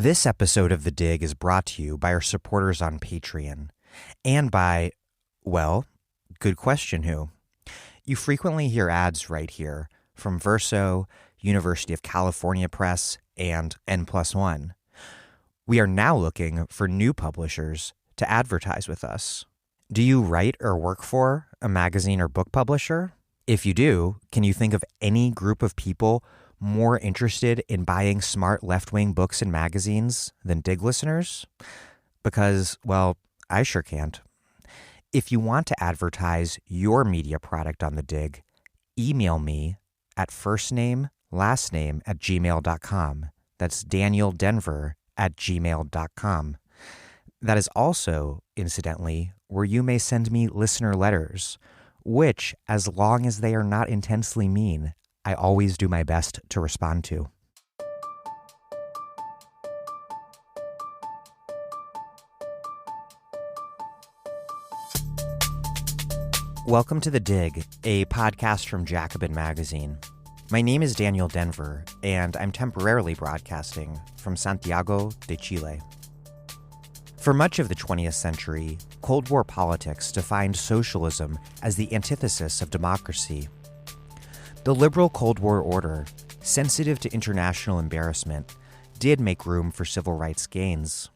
This episode of The Dig is brought to you by our supporters on Patreon and by, well, good question who. You frequently hear ads right here from Verso, University of California Press, and N+1. We are now looking for new publishers to advertise with us. Do you write or work for a magazine or book publisher? If you do, can you think of any group of people more interested in buying smart left-wing books and magazines than Dig listeners? Because, well, I sure can't. If you want to advertise your media product on The Dig, email me at firstname@gmail.com. That's danieldenver@gmail.com. That is also, incidentally, where you may send me listener letters, which, as long as they are not intensely mean, I always do my best to respond to. Welcome to The Dig, a podcast from Jacobin Magazine. My name is Daniel Denver, and I'm temporarily broadcasting from Santiago de Chile. For much of the 20th century, Cold War politics defined socialism as the antithesis of democracy. The liberal Cold War order, sensitive to international embarrassment, did make room for civil rights gains.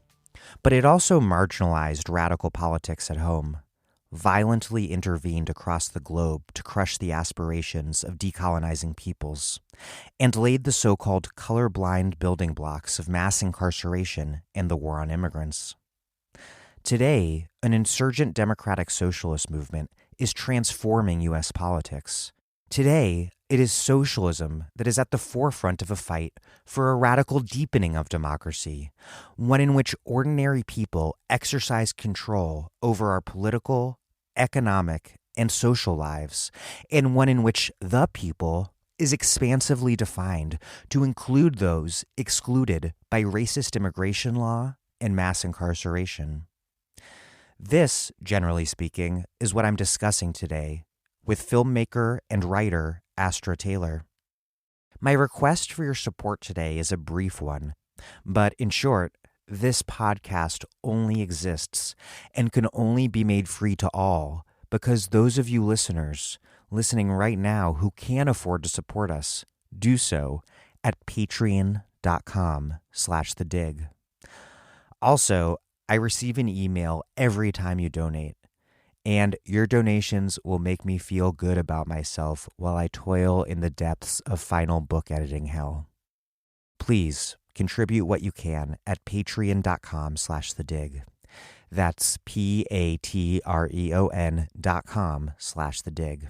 But it also marginalized radical politics at home, violently intervened across the globe to crush the aspirations of decolonizing peoples, and laid the so-called colorblind building blocks of mass incarceration and the war on immigrants. Today, an insurgent democratic socialist movement is transforming U.S. politics. Today, it is socialism that is at the forefront of a fight for a radical deepening of democracy, one in which ordinary people exercise control over our political, economic, and social lives, and one in which the people is expansively defined to include those excluded by racist immigration law and mass incarceration. This, generally speaking, is what I'm discussing today with filmmaker and writer Astra Taylor. My request for your support today is a brief one, but in short, this podcast only exists and can only be made free to all because those of you listeners listening right now who can afford to support us do so at patreon.com/thedig. Also, I receive an email every time you donate, and your donations will make me feel good about myself while I toil in the depths of final book editing hell. Please contribute what you can at patreon.com/thedig. That's patreon.com/thedig.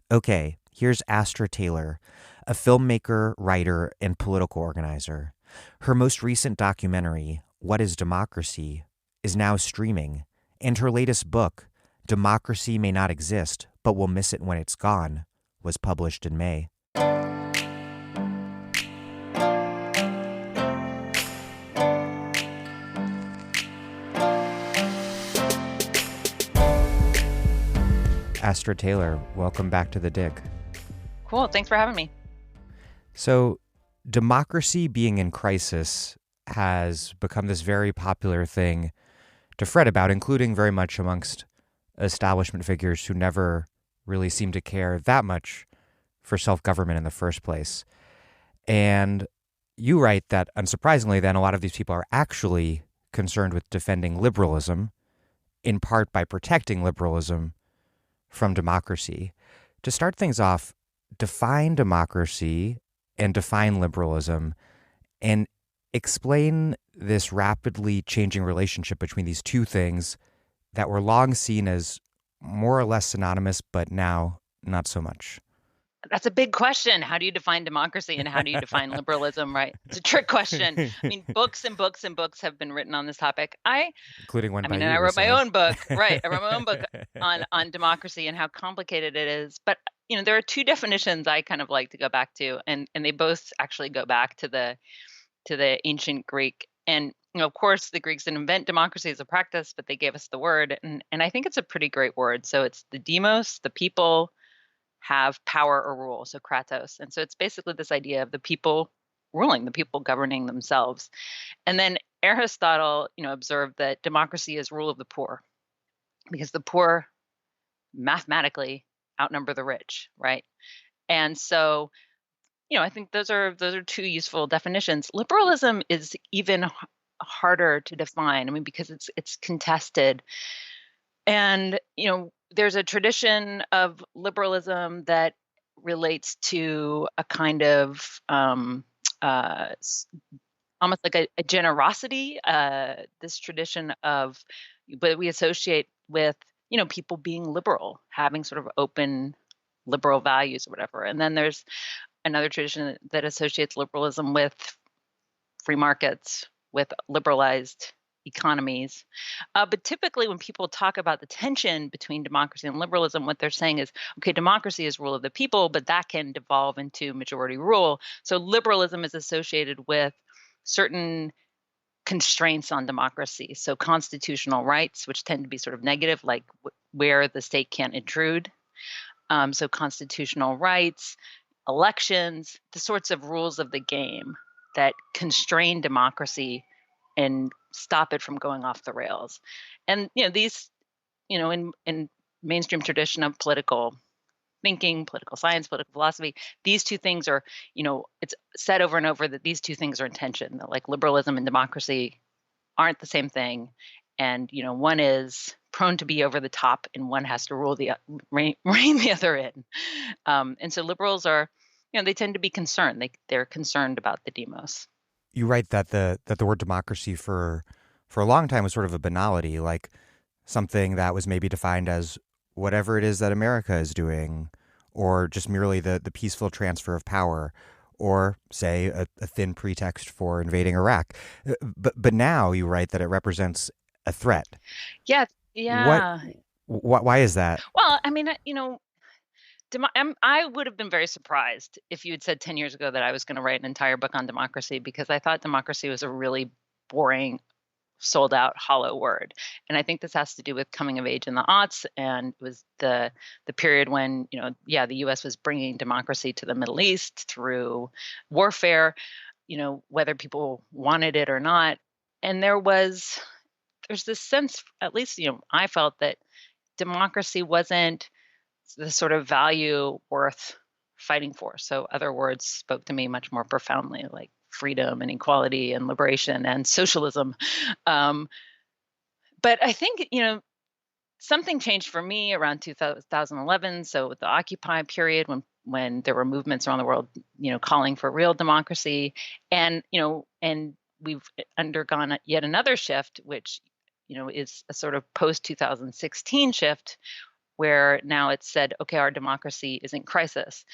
Okay, here's Astra Taylor, a filmmaker, writer, and political organizer. Her most recent documentary, What is Democracy?, is now streaming, and her latest book, Democracy May Not Exist, But We'll Miss It When It's Gone, was published in May. Astra Taylor, welcome back to The Dig. Cool. Thanks for having me. So, democracy being in crisis has become this very popular thing to fret about, including very much amongst establishment figures who never really seem to care that much for self-government in the first place. And you write that, unsurprisingly, then a lot of these people are actually concerned with defending liberalism, in part by protecting liberalism from democracy. To start things off, define democracy and define liberalism and explain this rapidly changing relationship between these two things that were long seen as more or less synonymous, but now not so much. That's a big question. How do you define democracy and how do you define liberalism, right? It's a trick question. I mean, books and books and books have been written on this topic. Including one by you. And I wrote my recently. own book, right? I wrote my own book on democracy and how complicated it is. But, there are two definitions I kind of like to go back to, and they both actually go back to the ancient Greek. And, of course, the Greeks didn't invent democracy as a practice, but they gave us the word. And I think it's a pretty great word. So it's the demos, the people have power or rule, so kratos. And so it's basically this idea of the people ruling, the people governing themselves. And then Aristotle, observed that democracy is rule of the poor, because the poor mathematically outnumber the rich, right? And so, I think those are two useful definitions. Liberalism is even harder to define. I mean, because it's contested. And, there's a tradition of liberalism that relates to a kind of almost like a generosity, this tradition of, but we associate with, people being liberal, having sort of open liberal values or whatever. And then there's another tradition that associates liberalism with free markets, with liberalized economies. But typically when people talk about the tension between democracy and liberalism, what they're saying is, okay, democracy is rule of the people, but that can devolve into majority rule. So liberalism is associated with certain constraints on democracy. So constitutional rights, which tend to be sort of negative, like where the state can't intrude. So constitutional rights, elections, the sorts of rules of the game that constrain democracy and stop it from going off the rails. And, these, in mainstream tradition of political thinking, political science, political philosophy, these two things are, it's said over and over that these two things are in tension, that like liberalism and democracy aren't the same thing. And, one is prone to be over the top and one has to rein the other in. And so liberals are, they tend to be concerned. They're concerned about the demos. You write that the word democracy for a long time was sort of a banality, like something that was maybe defined as whatever it is that America is doing, or just merely the peaceful transfer of power, or say a thin pretext for invading Iraq. But now you write that it represents a threat. Yeah. Why is that? Well, I mean, I would have been very surprised if you had said 10 years ago that I was going to write an entire book on democracy, because I thought democracy was a really boring, sold out, hollow word. And I think this has to do with coming of age in the aughts. And it was the period when, the US was bringing democracy to the Middle East through warfare, whether people wanted it or not. And there's this sense, at least, I felt that democracy wasn't the sort of value worth fighting for. So other words spoke to me much more profoundly, like freedom and equality and liberation and socialism. But I think, something changed for me around 2011. So with the Occupy period, when there were movements around the world, calling for real democracy, and we've undergone yet another shift, which, is a sort of post-2016 shift, where now it's said, okay, our democracy is in crisis.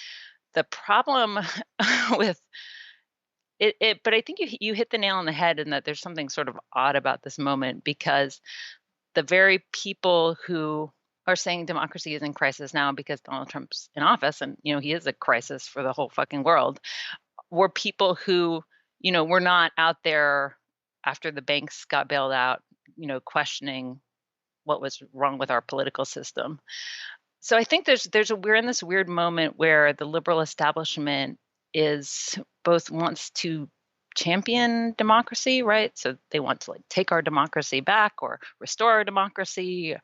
The problem with it, but I think you hit the nail on the head in that there's something sort of odd about this moment, because the very people who are saying democracy is in crisis now because Donald Trump's in office, and, he is a crisis for the whole fucking world, were people who, were not out there after the banks got bailed out, questioning what was wrong with our political system. So I think we're in this weird moment where the liberal establishment wants to champion democracy, right? So they want to take our democracy back or restore our democracy,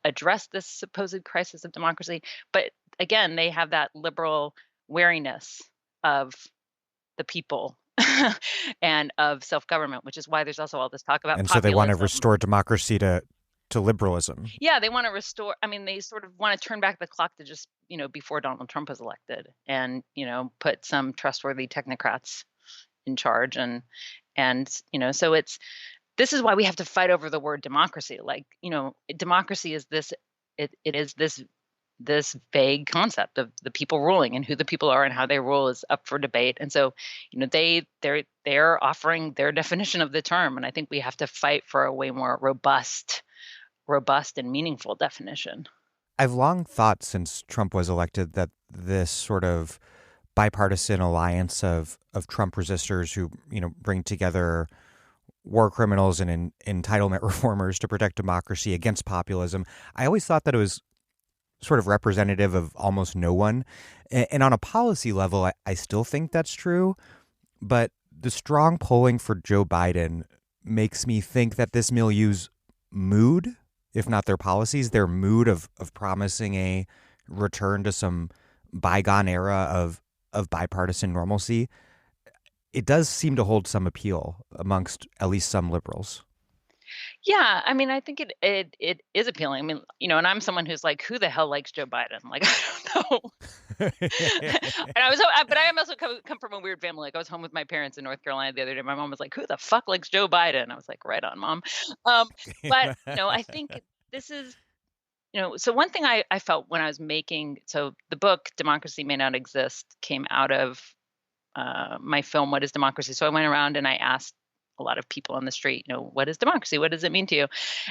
address this supposed crisis of democracy. But again, they have that liberal wariness of the people and of self-government, which is why there's also all this talk about and populism. So they want to restore democracy to liberalism. Yeah, they want to restore. I mean, they sort of want to turn back the clock to just, before Donald Trump was elected, and, put some trustworthy technocrats in charge. And so this is why we have to fight over the word democracy. Like, democracy is this, it is this vague concept of the people ruling, and who the people are and how they rule is up for debate. And so, they're offering their definition of the term. And I think we have to fight for a way more robust and meaningful definition. I've long thought since Trump was elected that this sort of bipartisan alliance of Trump resistors who, bring together war criminals and entitlement reformers to protect democracy against populism, I always thought that it was sort of representative of almost no one. And on a policy level, I still think that's true. But the strong polling for Joe Biden makes me think that this milieu's mood, if not their policies, their mood of promising a return to some bygone era of bipartisan normalcy, it does seem to hold some appeal amongst at least some liberals. Yeah, I mean, I think it is appealing. I mean, and I'm someone who's like, who the hell likes Joe Biden? Like, I don't know. And but I also come from a weird family. Like, I was home with my parents in North Carolina the other day. My mom was like, "Who the fuck likes Joe Biden?" I was like, "Right on, mom." But I think this is, so one thing I felt when I was making, so the book Democracy May Not Exist came out of my film What is Democracy? So I went around and I asked a lot of people on the street, what is democracy? What does it mean to you?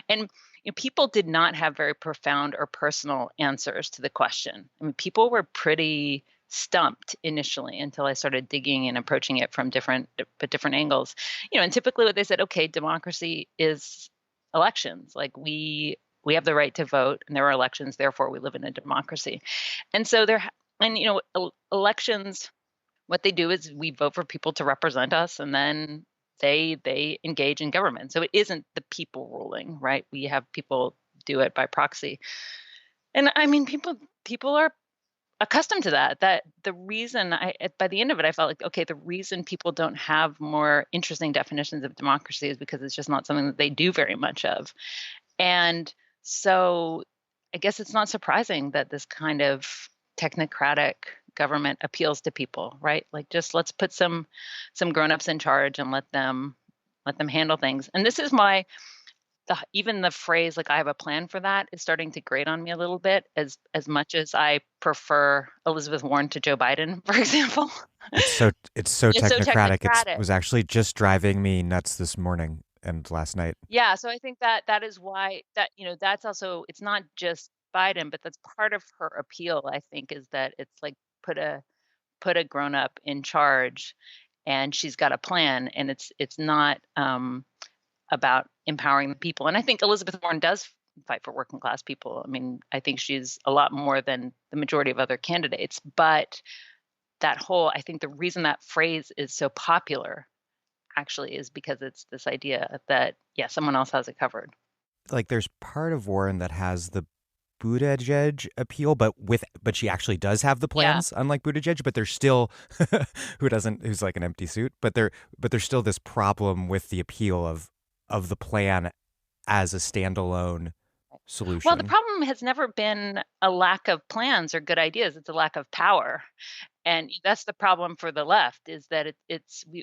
And people did not have very profound or personal answers to the question. I mean, people were pretty stumped initially until I started digging and approaching it from different angles. And typically what they said, okay, democracy is elections. Like we have the right to vote and there are elections, therefore we live in a democracy. And so elections, what they do is we vote for people to represent us, and then they engage in government. So it isn't the people ruling, right? We have people do it by proxy. And I mean, people are accustomed to that. That the reason by the end of it, I felt like, okay, the reason people don't have more interesting definitions of democracy is because it's just not something that they do very much of. And so I guess it's not surprising that this kind of technocratic government appeals to people, right? Like, just let's put some grown-ups in charge and let them handle things. And this is even the phrase, like, I have a plan for that, is starting to grate on me a little bit, as much as I prefer Elizabeth Warren to Joe Biden, for example. It's so It's so technocratic. It technocratic. was actually just driving me nuts this morning and last night. Yeah, so I think that is why that's also, it's not just Biden, but that's part of her appeal, I think, is that it's like put a grown up in charge and she's got a plan, and it's not about empowering the people. And I think Elizabeth Warren does fight for working class people. I mean, I think she's a lot more than the majority of other candidates, but I think the reason that phrase is so popular actually is because it's this idea that, yeah, someone else has it covered. Like, there's part of Warren that has the Buttigieg appeal, but she actually does have the Yeah. plans, unlike Buttigieg. But there's still who's like an empty suit. But there's still this problem with the appeal of the plan as a standalone solution. Well, the problem has never been a lack of plans or good ideas. It's a lack of power. And that's the problem for the left, is that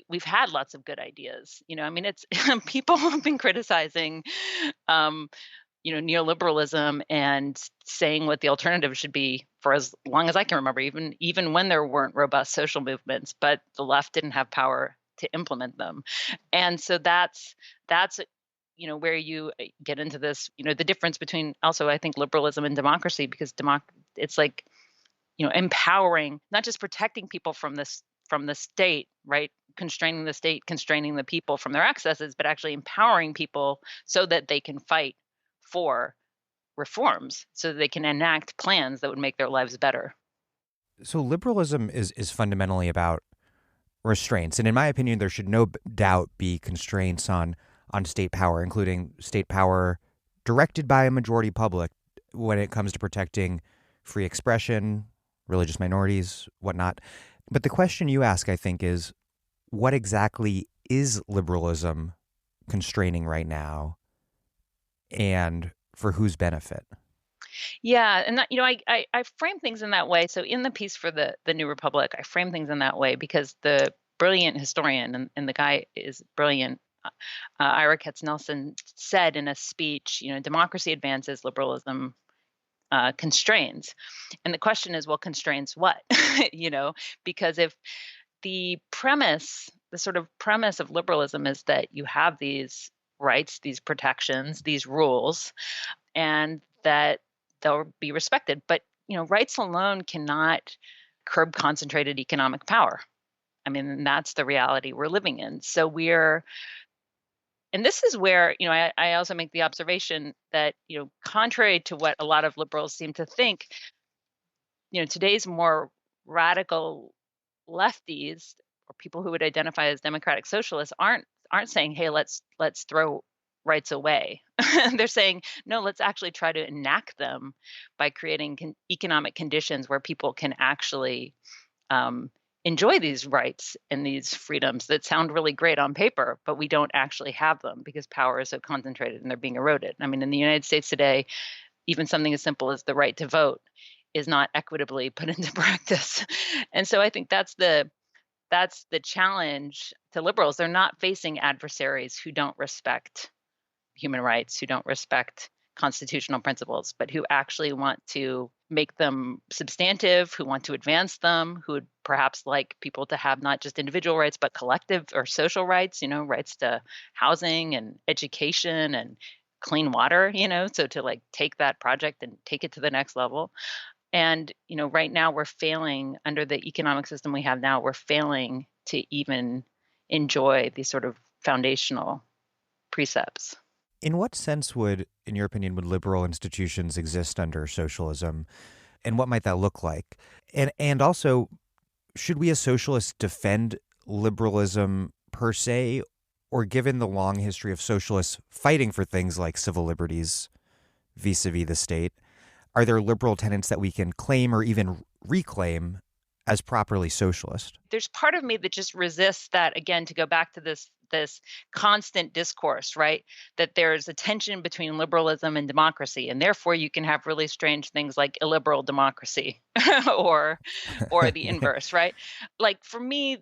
we've had lots of good ideas. I mean, it's people have been criticizing, um, neoliberalism and saying what the alternative should be for as long as I can remember, even when there weren't robust social movements, but the left didn't have power to implement them. And so that's where you get into this, the difference between, also, I think, liberalism and democracy, because it's like, empowering, not just protecting people from the state, right? Constraining the state, constraining the people from their excesses, but actually empowering people so that they can fight for reforms, so that they can enact plans that would make their lives better. So liberalism is fundamentally about restraints, and in my opinion, there should no doubt be constraints on state power, including state power directed by a majority public when it comes to protecting free expression, religious minorities, whatnot. But the question you ask, I think, is what exactly is liberalism constraining right now, and for whose benefit? Yeah, and that, I frame things in that way. So in the piece for the New Republic, I frame things in that way because the brilliant historian, and the guy is brilliant, Ira Katznelson, said in a speech, democracy advances, liberalism constrains. And the question is, well, constrains what? Because if the sort of premise of liberalism is that you have these rights, these protections, these rules, and that they'll be respected. But, rights alone cannot curb concentrated economic power. I mean, that's the reality we're living in. So and this is where, I also make the observation that, contrary to what a lot of liberals seem to think, today's more radical lefties or people who would identify as democratic socialists aren't saying, hey, let's throw rights away. They're saying, no, let's actually try to enact them by creating economic conditions where people can actually um, enjoy these rights and these freedoms that sound really great on paper, but we don't actually have them because power is so concentrated and they're being eroded. I mean, in the United States today, even something as simple as the right to vote is not equitably put into practice. And so I think that's the challenge to liberals. They're not facing adversaries who don't respect human rights, who don't respect constitutional principles, but who actually want to make them substantive, who want to advance them, who would perhaps like people to have not just individual rights, but collective or social rights, rights to housing and education and clean water, so to like take that project and take it to the next level. And, right now we're failing under the economic system we have now, we're failing to even enjoy these sort of foundational precepts. In what sense in your opinion, would liberal institutions exist under socialism? And what might that look like? And also, should we as socialists defend liberalism per se, or given the long history of socialists fighting for things like civil liberties vis-a-vis the state, are there liberal tenets that we can claim or even reclaim as properly socialist? There's part of me that just resists that, again, to go back to this constant discourse, right? That there's a tension between liberalism and democracy, and therefore you can have really strange things like illiberal democracy or the inverse, right? Like for me,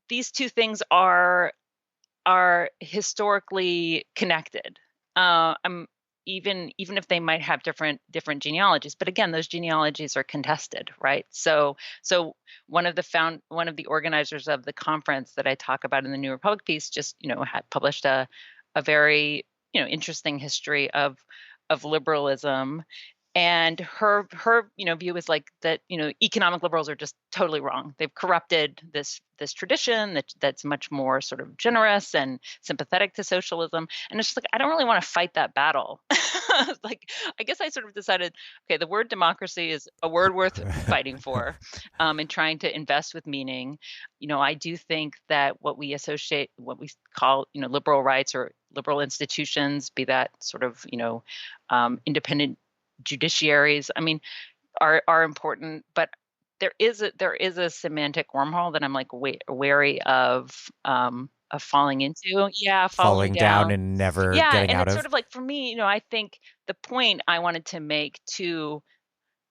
these two things are historically connected. Even if they might have different genealogies, but again, those genealogies are contested, right? So one of the organizers of the conference that I talk about in the New Republic piece just had published a very interesting history of liberalism. And her view is like that, economic liberals are just totally wrong. They've corrupted this tradition that's much more sort of generous and sympathetic to socialism. And it's just like, I don't really want to fight that battle. Like, I guess I sort of decided, okay, the word democracy is a word worth fighting for, and trying to invest with meaning. I do think that what we call, liberal rights or liberal institutions, be that sort of, independent judiciaries, I mean, are important, but there is a semantic wormhole that I'm like wary of falling into. Yeah, falling down and never getting out of. It's sort of like, for me, I think the point I wanted to make to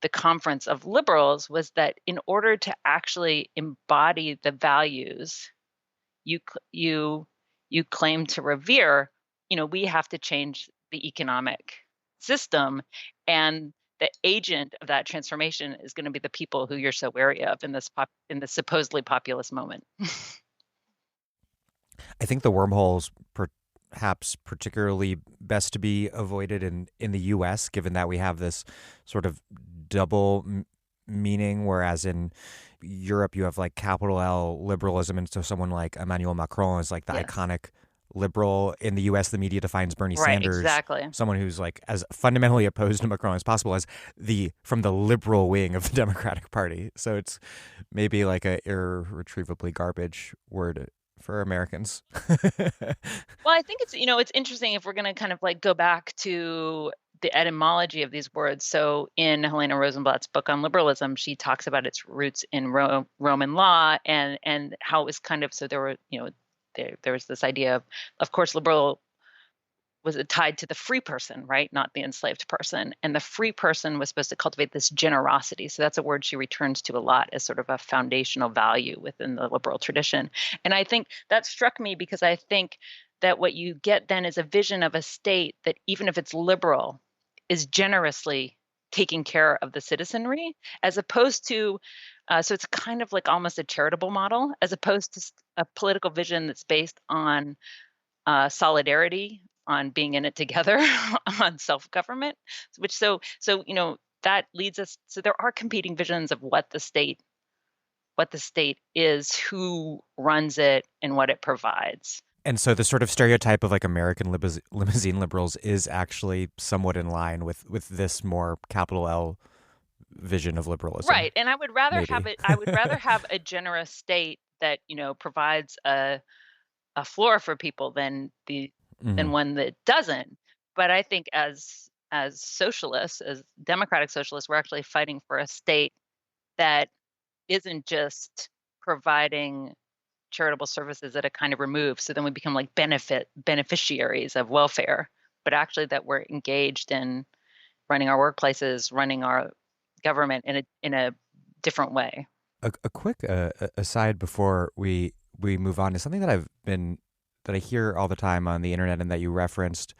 the conference of liberals was that in order to actually embody the values you claim to revere, we have to change the economic system, and the agent of that transformation is going to be the people who you're so wary of in this supposedly populist moment. I think the wormholes perhaps particularly best to be avoided in the U.S., given that we have this sort of double meaning, whereas in Europe you have like capital L liberalism, and so someone like Emmanuel Macron is like the iconic liberal. In the U.S., the media defines Bernie Sanders, exactly, someone who's like as fundamentally opposed to Macron as possible, as from the liberal wing of the Democratic Party. So it's maybe like a irretrievably garbage word for Americans. Well, I think it's interesting if we're going to kind of like go back to the etymology of these words. So in Helena Rosenblatt's book on liberalism, she talks about its roots in Roman law and how it was kind of, so there were, there was this idea of course, liberal was tied to the free person, right? Not the enslaved person. And the free person was supposed to cultivate this generosity. So that's a word she returns to a lot as sort of a foundational value within the liberal tradition. And I think that struck me because I think that what you get then is a vision of a state that, even if it's liberal, is generously taking care of the citizenry, as opposed to, so it's kind of like almost a charitable model, as opposed to a political vision that's based on solidarity, on being in it together, on self-government, which so that leads us. So there are competing visions of what the state is, who runs it, and what it provides. And so the sort of stereotype of like American limousine liberals is actually somewhat in line with this more capital L vision of liberalism. Right. And I would rather have it. I would rather have a generous state that provides a floor for people than Hmm. one that doesn't. But I think as socialists, as democratic socialists, we're actually fighting for a state that isn't just providing charitable services that are kind of removed, so then we become like beneficiaries of welfare, but actually that we're engaged in running our workplaces, running our government in a different way. A quick aside before we move on is something that I hear all the time on the internet and that you referenced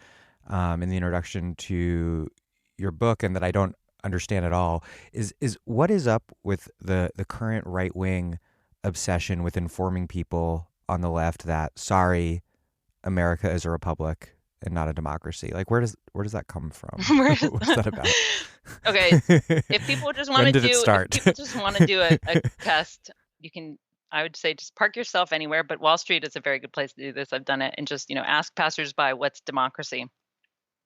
in the introduction to your book, and that I don't understand at all is what is up with the current right wing obsession with informing people on the left that, sorry, America is a republic and not a democracy. Like, where does that come from? What's that about? Okay, if people just want When to did it do start? a test, you can. I would say just park yourself anywhere, but Wall Street is a very good place to do this. I've done it, and just ask passersby, what's democracy?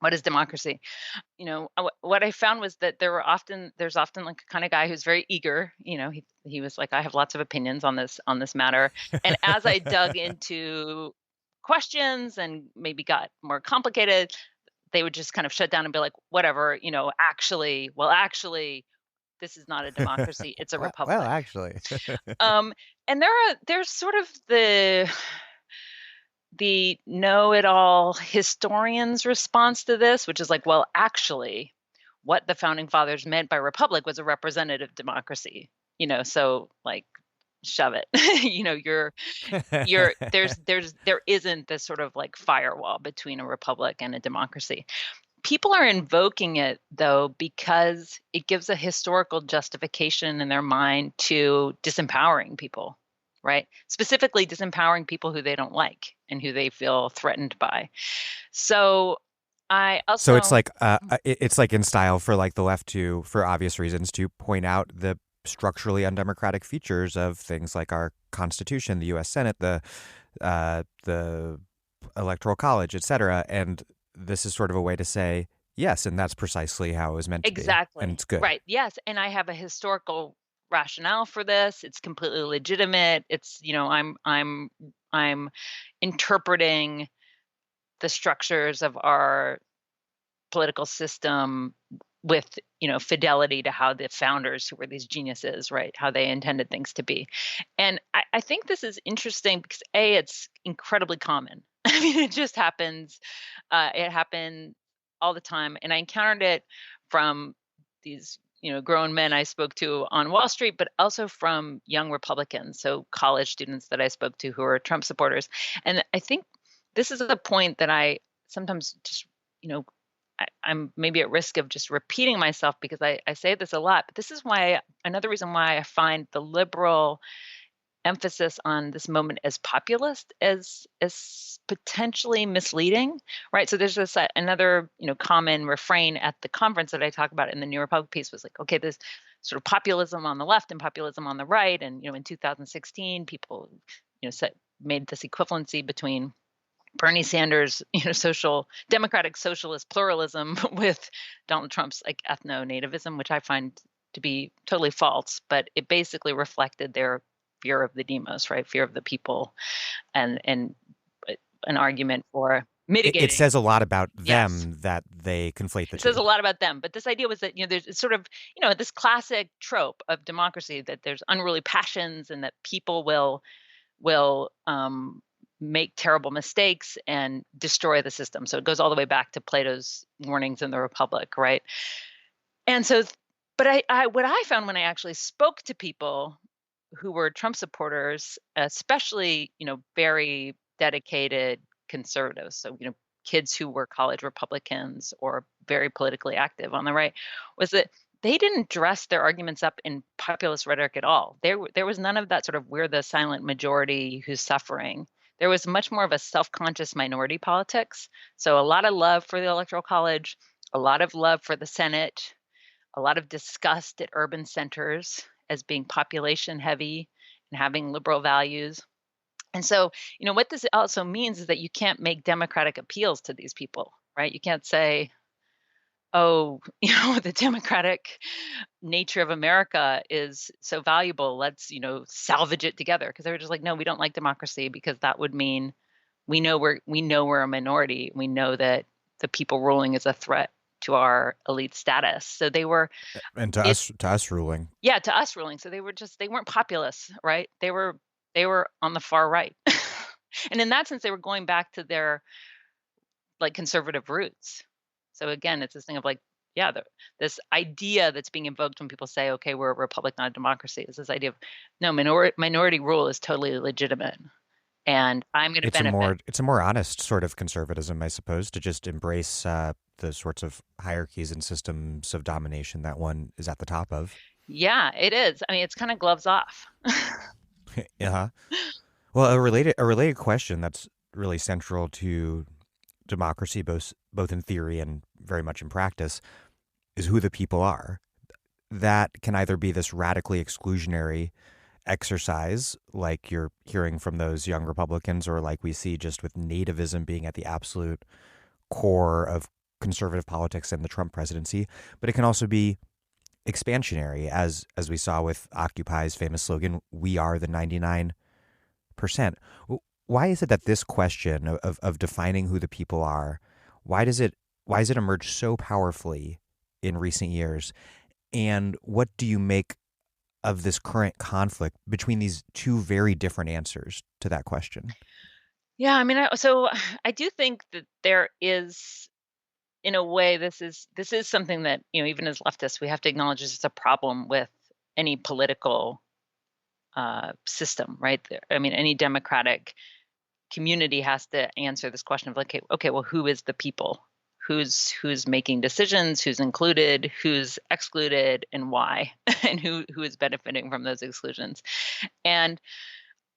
What is democracy? What I found was that there's often like a kind of guy who's very eager. He was like, I have lots of opinions on this matter. And as I dug into questions and maybe got more complicated, they would just kind of shut down and be like, whatever, actually, this is not a democracy, it's a Well, republic. actually. Um, and there's sort of the know-it-all historian's response to this, which is like, well, actually, what the founding fathers meant by republic was a representative democracy. So like, shove it. There isn't this sort of like firewall between a republic and a democracy. People are invoking it though because it gives a historical justification in their mind to disempowering people, right? Specifically disempowering people who they don't like and who they feel threatened by. So I So also it's like in style for like the left to, for obvious reasons, to point out the structurally undemocratic features of things like our Constitution, the U.S. Senate, the Electoral College, etc. And this is sort of a way to say yes, and that's precisely how it was meant to be, and exactly it's good. right. Yes, and I have a historical rationale for this. It's completely legitimate. It's I'm interpreting the structures of our political system with fidelity to how the founders, who were these geniuses, right, how they intended things to be. And I think this is interesting because it's incredibly common. I mean, it just happens. It happened all the time, and I encountered it from these grown men I spoke to on Wall Street, but also from young Republicans, so college students that I spoke to who are Trump supporters. And I think this is a point that I sometimes just I'm maybe at risk of just repeating myself because I say this a lot, but this is another reason why I find the liberal emphasis on this moment as populist as potentially misleading, right? So there's this another common refrain at the conference that I talk about in the New Republic piece was like, okay, this sort of populism on the left and populism on the right, and in 2016 people made this equivalency between Bernie Sanders, social democratic socialist pluralism with Donald Trump's like ethno-nativism, which I find to be totally false, but it basically reflected their fear of the demos, right? Fear of the people, and an argument for mitigating. It says a lot about them. Yes. That they conflate the It two. says a lot about them, but this idea was that there's sort of this classic trope of democracy that there's unruly passions and that people will make terrible mistakes and destroy the system. So it goes all the way back to Plato's warnings in the Republic, right? And so, but what I found when I actually spoke to people who were Trump supporters, especially very dedicated conservatives, so kids who were college Republicans or very politically active on the right, was that they didn't dress their arguments up in populist rhetoric at all. There was none of that sort of we're the silent majority who's suffering. There was much more of a self-conscious minority politics. So a lot of love for the Electoral College, a lot of love for the Senate, a lot of disgust at urban centers as being population heavy and having liberal values. And so, what this also means is that you can't make democratic appeals to these people, right? You can't say, oh, the democratic nature of America is so valuable. Let's, salvage it together. Because they were just like, no, we don't like democracy because that would mean we know we're a minority. We know that the people ruling is a threat to our elite status. So they were And it to us ruling. yeah, to us ruling. So they weren't populist, right? They were on the far right. And in that sense, they were going back to their like conservative roots. So again, it's this thing of like, yeah, this idea that's being invoked when people say, okay, we're a republic, not a democracy, is this idea of no, minority rule is totally legitimate, and I'm going to benefit. It's a more honest sort of conservatism, I suppose, to just embrace the sorts of hierarchies and systems of domination that one is at the top of. Yeah, it is. I mean, it's kind of gloves off. Yeah. Well, a related question that's really central to democracy, both in theory and very much in practice, is who the people are. That can either be this radically exclusionary exercise, like you're hearing from those young Republicans, or like we see just with nativism being at the absolute core of conservative politics and the Trump presidency. But it can also be expansionary, as we saw with Occupy's famous slogan, "We are the 99%." Why is it that this question of defining who the people are, why is it emerged so powerfully in recent years? And what do you make of this current conflict between these two very different answers to that question? Yeah, I mean, so I do think that there is, in a way, this is something that even as leftists we have to acknowledge is a problem with any political system, right? I mean, any democratic community has to answer this question of like, okay, well, who is the people? Who's making decisions? Who's included? Who's excluded? And why? And who is benefiting from those exclusions? And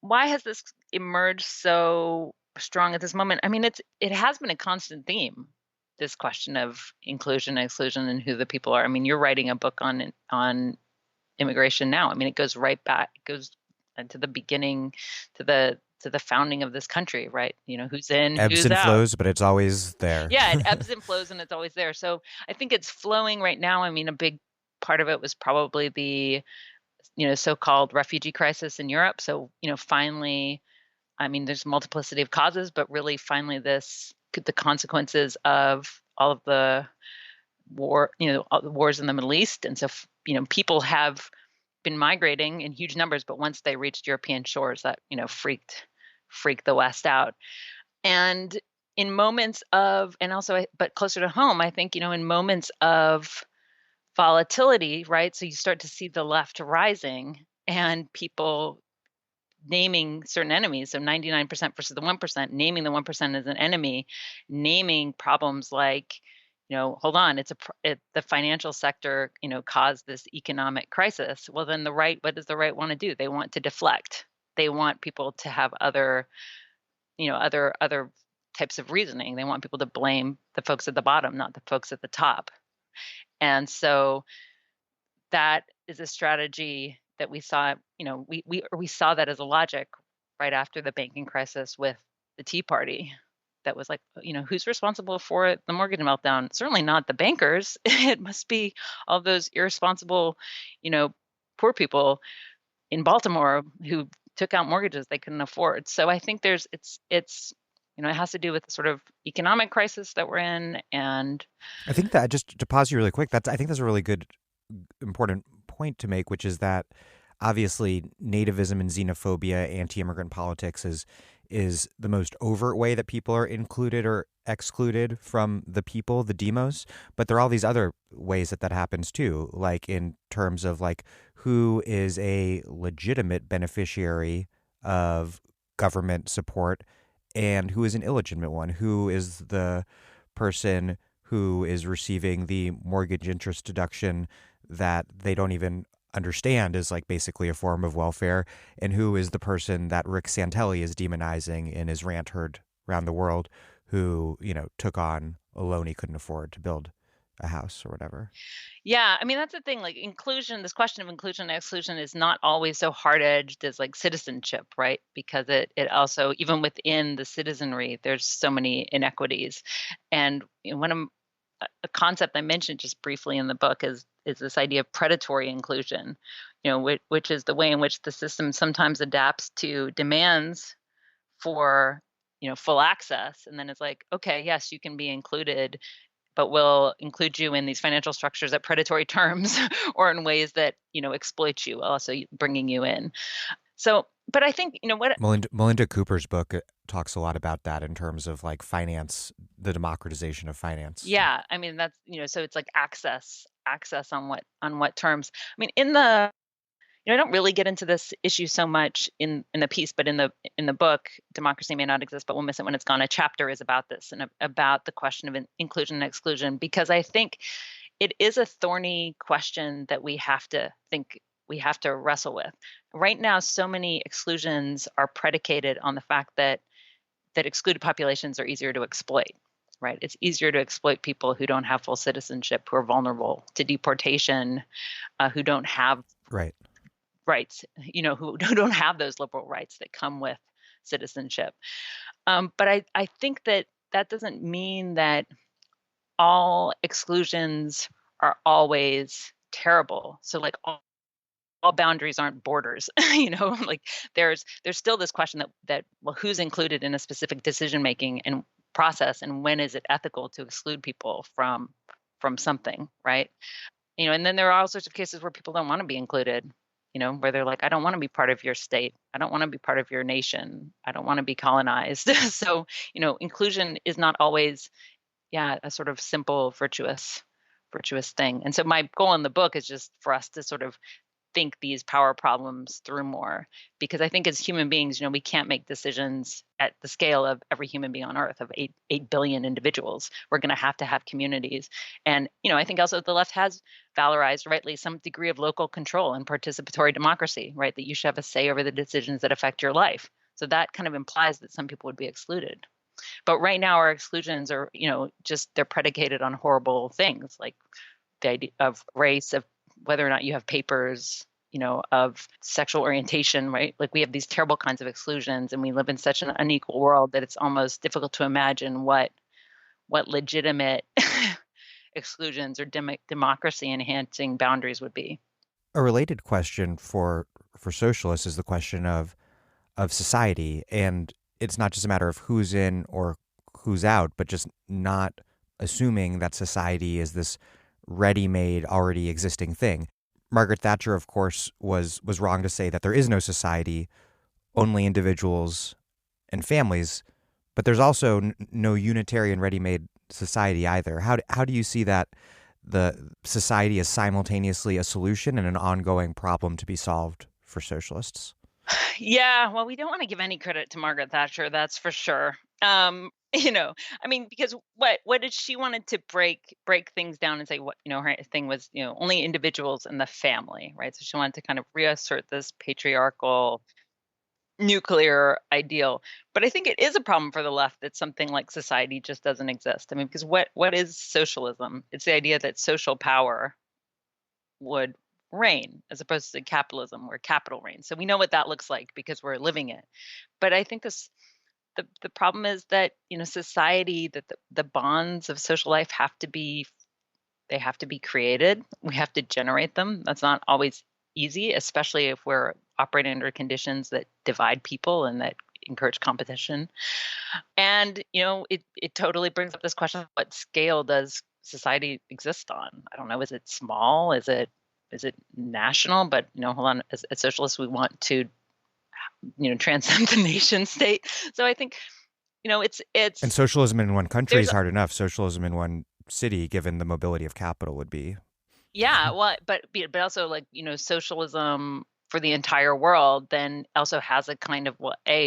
why has this emerged so strong at this moment? I mean, it has been a constant theme. This question of inclusion and exclusion and who the people are. I mean, you're writing a book on immigration now. I mean, it goes right back. It goes to the beginning, to the founding of this country, right? Who's in, Ebbs who's and out. flows, but it's always there. Yeah, it ebbs and flows, and it's always there. So I think it's flowing right now. I mean, a big part of it was probably the so-called refugee crisis in Europe. So finally, I mean, there's multiplicity of causes, but really, finally, the consequences of all of the all the wars in the Middle East, and so people have been migrating in huge numbers, but once they reached European shores, that freaked the West out. And in moments of, and also, but closer to home, I think, in moments of volatility, right? So you start to see the left rising and people naming certain enemies. So 99% versus the 1%, naming the 1% as an enemy, naming problems like, hold on, the financial sector, caused this economic crisis. Well, then what does the right want to do? They want to deflect. They want people to have other types of reasoning. They want people to blame the folks at the bottom, not the folks at the top. And so that is a strategy that we saw, we saw that as a logic right after the banking crisis with the Tea Party. That was like, who's responsible for the mortgage meltdown? Certainly not the bankers. It must be all those irresponsible, poor people in Baltimore who took out mortgages they couldn't afford. So I think it has to do with the sort of economic crisis that we're in. And I think that, just to pause you really quick, I think that's a really good, important point to make, which is that obviously nativism and xenophobia, anti-immigrant politics is the most overt way that people are included or excluded from the people, the demos. But there are all these other ways that happens too, like in terms of like who is a legitimate beneficiary of government support and who is an illegitimate one, who is the person who is receiving the mortgage interest deduction that they don't even understand is like basically a form of welfare, and who is the person that Rick Santelli is demonizing in his rant heard around the world, who took on a loan he couldn't afford to build a house or whatever. yeah, I mean, that's the thing, like inclusion, this question of inclusion and exclusion is not always so hard-edged as like citizenship, right? Because it also, even within the citizenry, there's so many inequities. And one of a concept I mentioned just briefly in the book is this idea of predatory inclusion, which is the way in which the system sometimes adapts to demands for, full access. And then it's like, okay, yes, you can be included, but we'll include you in these financial structures at predatory terms or in ways that, exploit you, also bringing you in. So, but I think, what Melinda Cooper's book talks a lot about that in terms of like finance, the democratization of finance. Yeah, I mean that's so it's like access on what terms. I mean in the I don't really get into this issue so much in the piece, but in the book, Democracy May Not Exist, but We'll Miss It When It's Gone. A chapter is about this and about the question of inclusion and exclusion, because I think it is a thorny question that we have to wrestle with. Right now, so many exclusions are predicated on the fact that excluded populations are easier to exploit. Right? It's easier to exploit people who don't have full citizenship, who are vulnerable to deportation, who don't have rights, who don't have those liberal rights that come with citizenship. But I think that doesn't mean that all exclusions are always terrible. So like all boundaries aren't borders, like there's still this question that well, who's included in a specific decision-making and process, and when is it ethical to exclude people from something, right? And then there are all sorts of cases where people don't want to be included, where they're like, I don't want to be part of your state. I don't want to be part of your nation. I don't want to be colonized. So, inclusion is not always, a sort of simple, virtuous thing. And so my goal in the book is just for us to sort of think these power problems through more, because I think as human beings, we can't make decisions at the scale of every human being on earth of 8 billion individuals. We're going to have communities. And, I think also the left has valorized rightly some degree of local control and participatory democracy, right? That you should have a say over the decisions that affect your life. So that kind of implies that some people would be excluded. But right now our exclusions are, just they're predicated on horrible things like the idea of race, of whether or not you have papers, of sexual orientation, right? Like we have these terrible kinds of exclusions, and we live in such an unequal world that it's almost difficult to imagine what legitimate exclusions or democracy enhancing boundaries would be. A related question for socialists is the question of society, and it's not just a matter of who's in or who's out, but just not assuming that society is this ready-made, already existing thing. Margaret Thatcher, of course, was wrong to say that there is no society, only individuals and families, but there's also no unitary and ready-made society either. How do you see that the society is simultaneously a solution and an ongoing problem to be solved for socialists? Yeah, well, we don't want to give any credit to Margaret Thatcher, that's for sure. I mean, because what did she wanted to break things down and say what, her thing was, only individuals and the family, right? So she wanted to kind of reassert this patriarchal nuclear ideal. But I think it is a problem for the left that something like society just doesn't exist. I mean, because what is socialism? It's the idea that social power would reign as opposed to capitalism where capital reigns. So we know what that looks like because we're living it. But I think the problem is that, society, that the bonds of social life have to be created. We have to generate them. That's not always easy, especially if we're operating under conditions that divide people and that encourage competition. And, it totally brings up this question of what scale does society exist on? I don't know. Is it small? Is it national? But, hold on, as socialists, we want to transcend the nation state. So I think, it's and socialism in one country is hard enough. Socialism in one city, given the mobility of capital, would be. Yeah, well, but also like socialism for the entire world then also has a kind of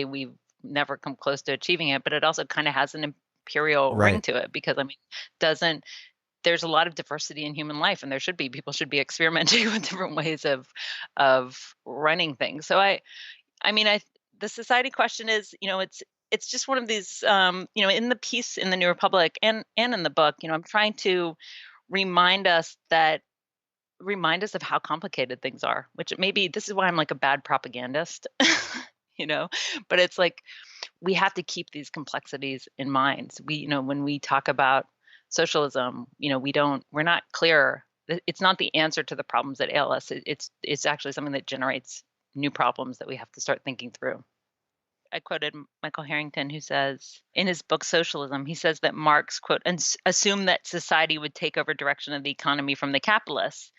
we've never come close to achieving it, but it also kind of has an imperial ring to it because there's a lot of diversity in human life, and there should be. People should be experimenting with different ways of running things. So the society question is, it's just one of these, in the piece in the New Republic and in the book, I'm trying to remind us of how complicated things are, which maybe this is why I'm like a bad propagandist, but it's like, we have to keep these complexities in mind. When we talk about socialism, we're not clear. It's not the answer to the problems that ail us. It's actually something that generates new problems that we have to start thinking through. I quoted Michael Harrington, who says in his book Socialism, he says that Marx, quote, assumed that society would take over direction of the economy from the capitalists.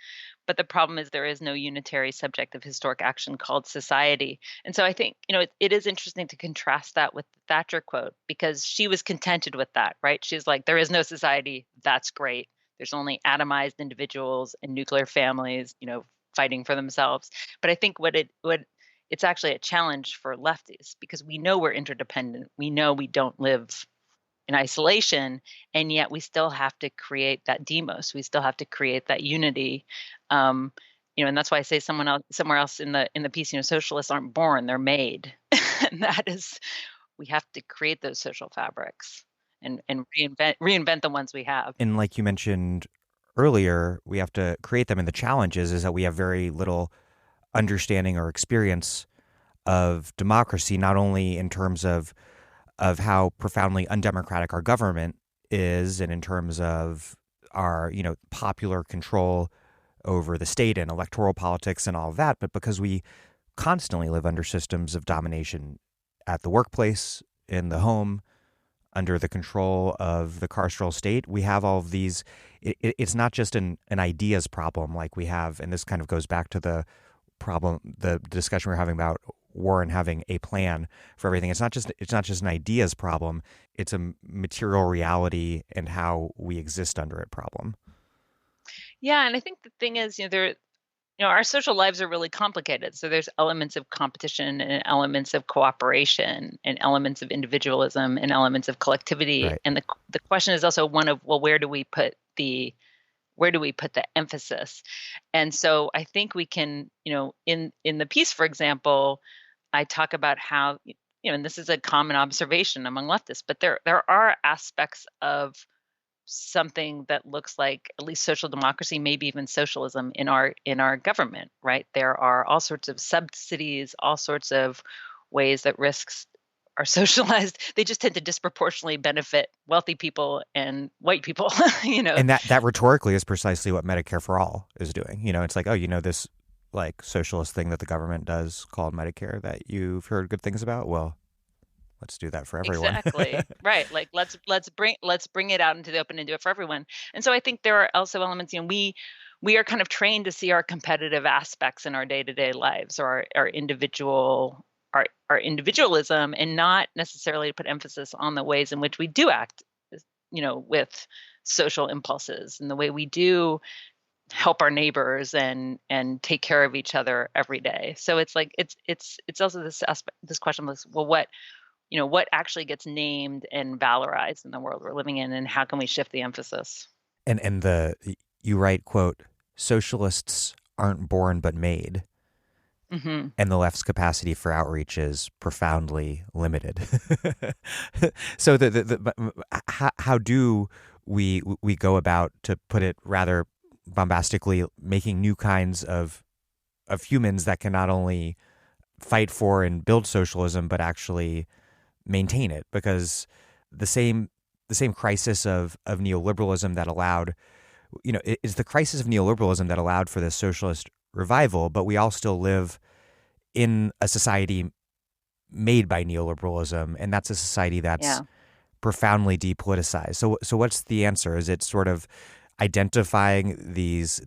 But the problem is there is no unitary subject of historic action called society. And so I think, it is interesting to contrast that with the Thatcher quote, because she was contented with that, right? She's like, there is no society. That's great. There's only atomized individuals and nuclear families, fighting for themselves. But I think it's actually a challenge for lefties, because we know we're interdependent. We know we don't live in isolation, and yet we still have to create that demos. We still have to create that unity. And that's why I say somewhere else in the piece, socialists aren't born, they're made. And that is, we have to create those social fabrics and reinvent the ones we have. And like you mentioned earlier, we have to create them. And the challenge is that we have very little understanding or experience of democracy, not only in terms of how profoundly undemocratic our government is, and in terms of our, popular control over the state and electoral politics and all of that, but because we constantly live under systems of domination at the workplace, in the home, under the control of the carceral state. We have all of these. It's not just an ideas problem like we have, and this kind of goes back to the discussion we're having about Warren having a plan for everything. It's not just an ideas problem. It's a material reality and how we exist under it problem. Yeah, and I think the thing is, our social lives are really complicated. So there's elements of competition and elements of cooperation and elements of individualism and elements of collectivity. Right. And the question is also one of, well, where do we put the emphasis? And so I think we can, in the piece, for example, I talk about how, and this is a common observation among leftists, but there are aspects of something that looks like at least social democracy, maybe even socialism in our government, right? There are all sorts of subsidies, all sorts of ways that risks are socialized. They just tend to disproportionately benefit wealthy people and white people, And that rhetorically is precisely what Medicare for All is doing. It's like, this like socialist thing that the government does called Medicare that you've heard good things about. Well, let's do that for everyone. Exactly. Right. Like let's bring it out into the open and do it for everyone. And so I think there are also elements, we are kind of trained to see our competitive aspects in our day-to-day lives, or our individualism, and not necessarily to put emphasis on the ways in which we do act, with social impulses, and the way we do help our neighbors and take care of each other every day. So it's like it's also this aspect, this question of, well, what actually gets named and valorized in the world we're living in, and how can we shift the emphasis? And you write, quote, socialists aren't born but made. Mm-hmm. And the left's capacity for outreach is profoundly limited. So how do we go about, to put it rather bombastically, making new kinds of humans that can not only fight for and build socialism, but actually maintain it? Because the same crisis of neoliberalism that allowed, it's the crisis of neoliberalism that allowed for this socialist revival, but we all still live in a society made by neoliberalism, and that's a society that's profoundly depoliticized. So what's the answer? Is it sort of identifying these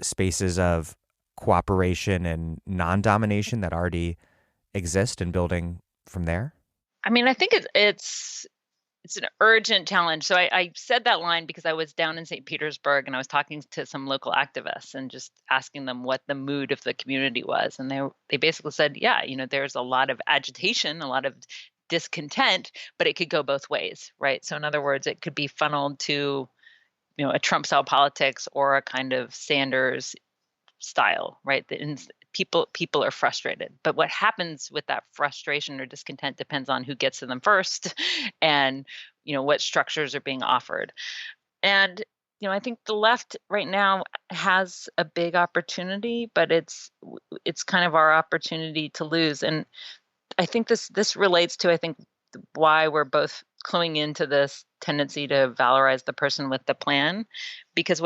spaces of cooperation and non-domination that already exist and building from there? I mean, I think it's an urgent challenge. So I said that line because I was down in St. Petersburg and I was talking to some local activists and just asking them what the mood of the community was. And they basically said, there's a lot of agitation, a lot of discontent, but it could go both ways, right? So in other words, it could be funneled to, a Trump style politics or a kind of Sanders style, right? People are frustrated, but what happens with that frustration or discontent depends on who gets to them first, and what structures are being offered. And I think the left right now has a big opportunity, but it's kind of our opportunity to lose. And I think this relates to, why we're both cluing into this tendency to valorize the person with the plan, because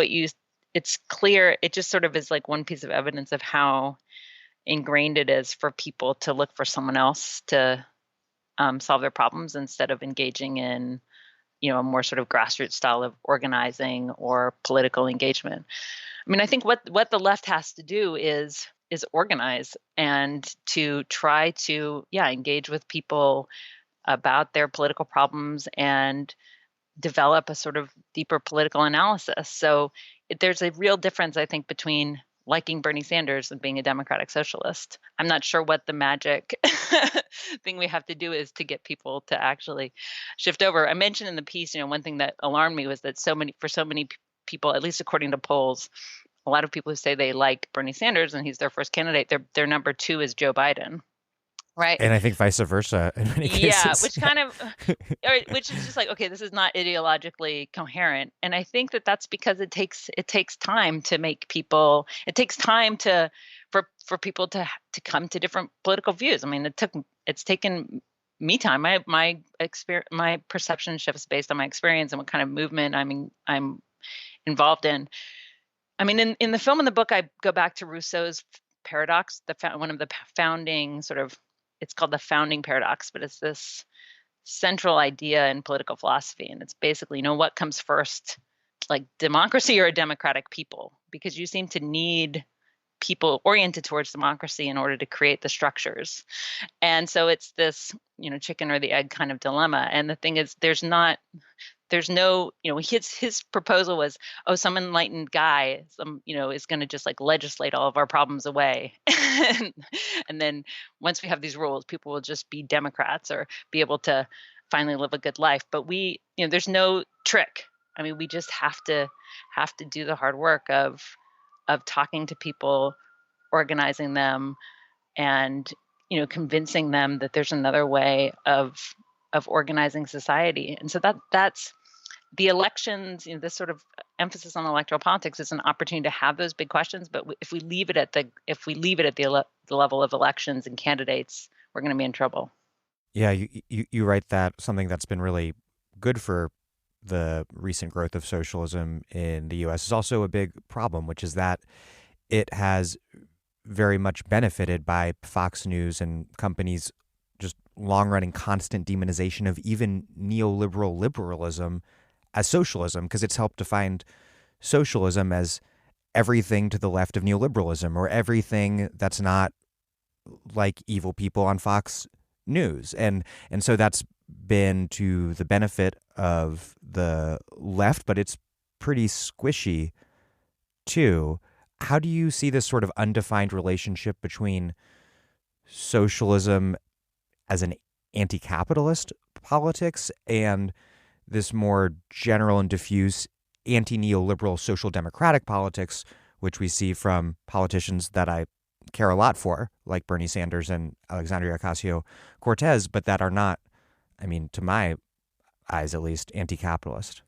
it's clear, it just sort of is like one piece of evidence of how ingrained it is for people to look for someone else to solve their problems instead of engaging in, a more sort of grassroots style of organizing or political engagement. I mean, I think what the left has to do is organize and to try to, engage with people about their political problems and develop a sort of deeper political analysis. So there's a real difference, I think, between liking Bernie Sanders and being a democratic socialist. I'm not sure what the magic thing we have to do is to get people to actually shift over. I mentioned in the piece, one thing that alarmed me was that for so many people, at least according to polls, a lot of people who say they like Bernie Sanders and he's their first candidate, their number two is Joe Biden. Right. And I think vice versa in many cases. Yeah, which is just like, okay, this is not ideologically coherent. And I think that that's because it takes time to make people, it takes time for people to come to different political views. I mean, it's taken me time. My perception shifts based on my experience and what kind of movement I'm involved in. I mean, in the film and the book, I go back to Rousseau's paradox, one of the founding sort of, it's called the founding paradox, but it's this central idea in political philosophy. And it's basically, what comes first, like democracy or a democratic people? Because you seem to need people oriented towards democracy in order to create the structures. And so it's this, chicken or the egg kind of dilemma. And the thing is, there's no, his proposal was, some enlightened guy, is going to just like legislate all of our problems away. And then once we have these rules, people will just be Democrats or be able to finally live a good life. But there's no trick. I mean, we just have to do the hard work of talking to people, organizing them, and convincing them that there's another way of organizing society. And so that's the elections. This sort of emphasis on electoral politics is an opportunity to have those big questions. But if we leave it at the level of elections and candidates, we're going to be in trouble. Yeah, you write that something that's been really good for the recent growth of socialism in the U.S. is also a big problem, which is that it has very much benefited by Fox News and companies' just long-running constant demonization of even neoliberal liberalism as socialism, because it's helped define socialism as everything to the left of neoliberalism or everything that's not like evil people on Fox News. And so that's been to the benefit of the left, but it's pretty squishy too. How do you see this sort of undefined relationship between socialism as an anti-capitalist politics and this more general and diffuse anti-neoliberal social democratic politics, which we see from politicians that I care a lot for, like Bernie Sanders and Alexandria Ocasio-Cortez, but that are not, I mean, to my eyes at least, anti-capitalist?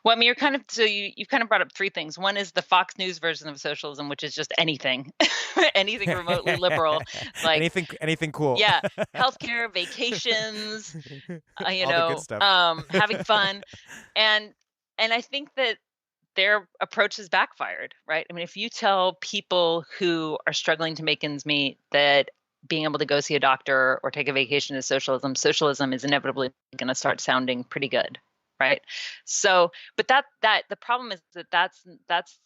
Well, I mean, you've kind of brought up three things. One is the Fox News version of socialism, which is just anything, anything remotely liberal, like anything cool. Yeah, healthcare, vacations, All the good stuff. having fun, and I think that their approach has backfired, right? I mean, if you tell people who are struggling to make ends meet that being able to go see a doctor or take a vacation is socialism is inevitably going to start sounding pretty good. Right. So, but that the problem is that that's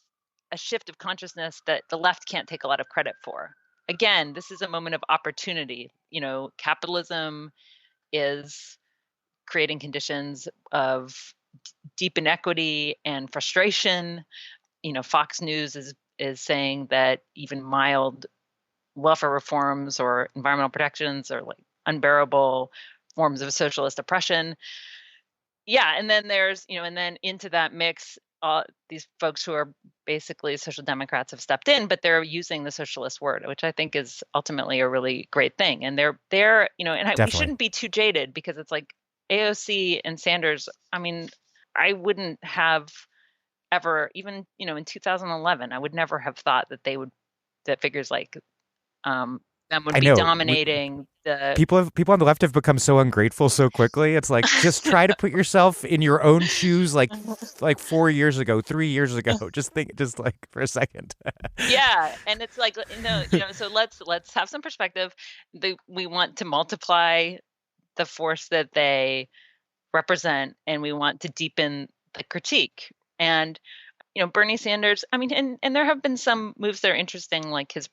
a shift of consciousness that the left can't take a lot of credit for. Again, this is a moment of opportunity. Capitalism is creating conditions of deep inequity and frustration. Fox News is saying that even mild welfare reforms or environmental protections are like unbearable forms of socialist oppression. Yeah, and then there's, and then into that mix, these folks who are basically social democrats have stepped in, but they're using the socialist word, which I think is ultimately a really great thing. And they're, we shouldn't be too jaded, because it's like AOC and Sanders. I mean, I wouldn't have ever, even, in 2011, I would never have thought that that figures like them would I be know. dominating the. People on the left have become so ungrateful so quickly. It's like, just try to put yourself in your own shoes, like 4 years ago, 3 years ago. Just think, just like for a second. Yeah, and it's like, so let's have some perspective. We want to multiply the force that they represent, and we want to deepen the critique. And Bernie Sanders, I mean, and there have been some moves that are interesting, like his